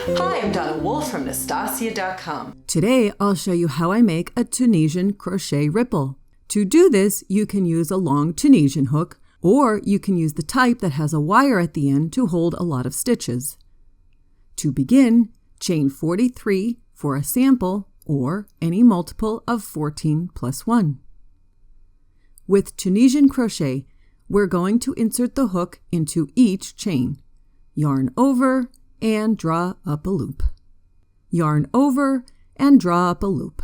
Hi, I'm Donna Wolfe from Naztazia.com. Today, I'll show you how I make a Tunisian crochet ripple. To do this, you can use a long Tunisian hook, or you can use the type that has a wire at the end to hold a lot of stitches. To begin, chain 43 for a sample, or any multiple of 14 plus 1. With Tunisian crochet, we're going to insert the hook into each chain. Yarn over and draw up a loop. Yarn over and draw up a loop.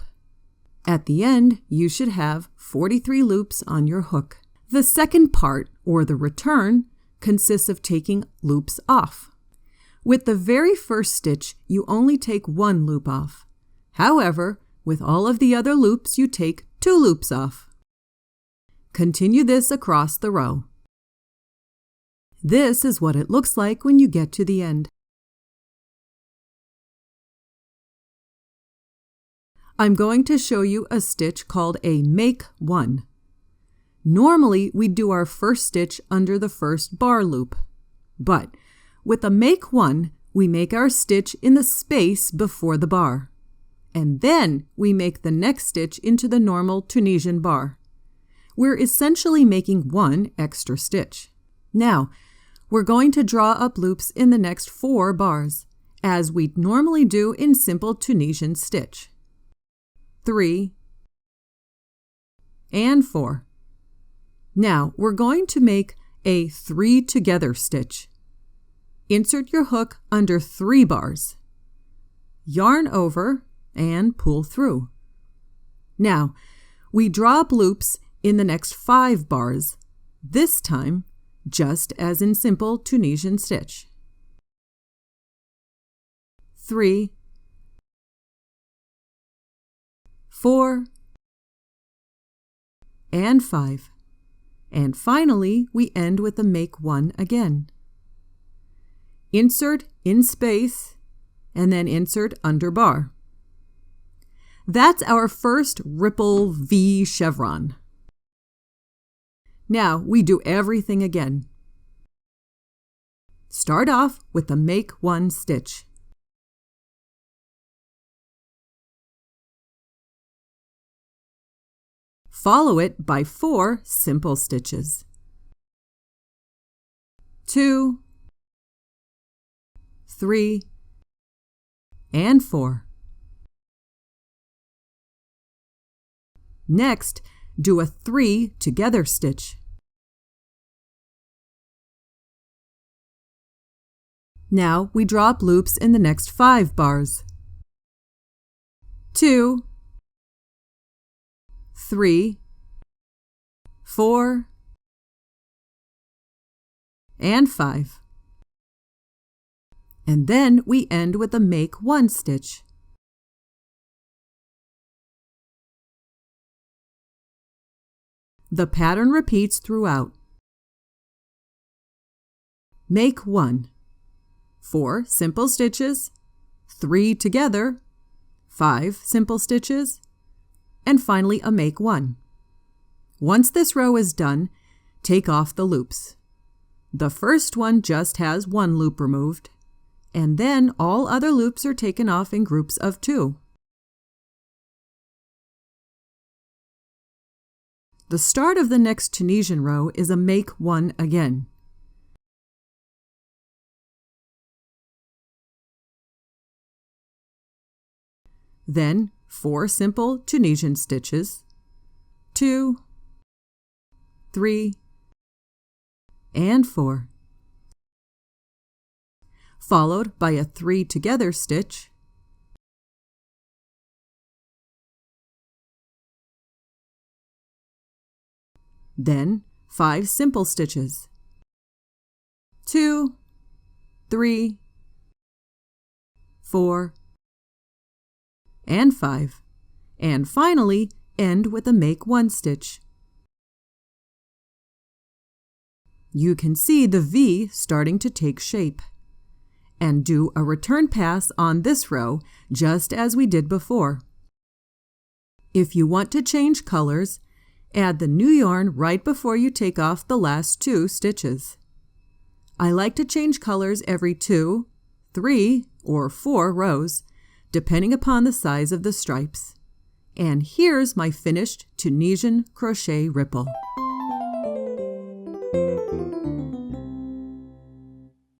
At the end, you should have 43 loops on your hook. The second part, or the return, consists of taking loops off. With the very first stitch, you only take one loop off. However, with all of the other loops, you take 2 loops off. Continue this across the row. This is what it looks like when you get to the end. I'm going to show you a stitch called a make one. Normally, we do our first stitch under the first bar loop, but with a make one, we make our stitch in the space before the bar, and then we make the next stitch into the normal Tunisian bar. We're essentially making one extra stitch. Now, we're going to draw up loops in the next 4 bars, as we normally do in simple Tunisian stitch. 3 and 4. Now, we're going to make a 3 together stitch. Insert your hook under 3 bars. Yarn over and pull through. Now, we draw up loops in the next 5 bars, this time just as in simple Tunisian stitch. 3, 4, and 5. And finally, we end with a make one again. Insert in space, and then insert under bar. That's our first ripple V chevron. Now we do everything again. Start off with the make one stitch. Follow it by 4 simple stitches. 2, 3, and 4. Next, do a 3 together stitch. Now we draw up loops in the next 5 bars. 2, 3, 4, and 5. And then we end with a make one stitch. The pattern repeats throughout. Make one. 4 simple stitches, 3 together, 5 simple stitches, and finally a make one. Once this row is done, take off the loops. The first one just has 1 loop removed, and then all other loops are taken off in groups of 2. The start of the next Tunisian row is a make one again. Then 4 simple Tunisian stitches, 2, 3, and 4, followed by a 3 together stitch, then 5 simple stitches, 2, 3, 4, and 5, and finally end with a make one stitch. You can see the V starting to take shape. And do a return pass on this row just as we did before. If you want to change colors, add the new yarn right before you take off the last 2 stitches. I like to change colors every 2, 3, or 4 rows, depending upon the size of the stripes. And here's my finished Tunisian crochet ripple.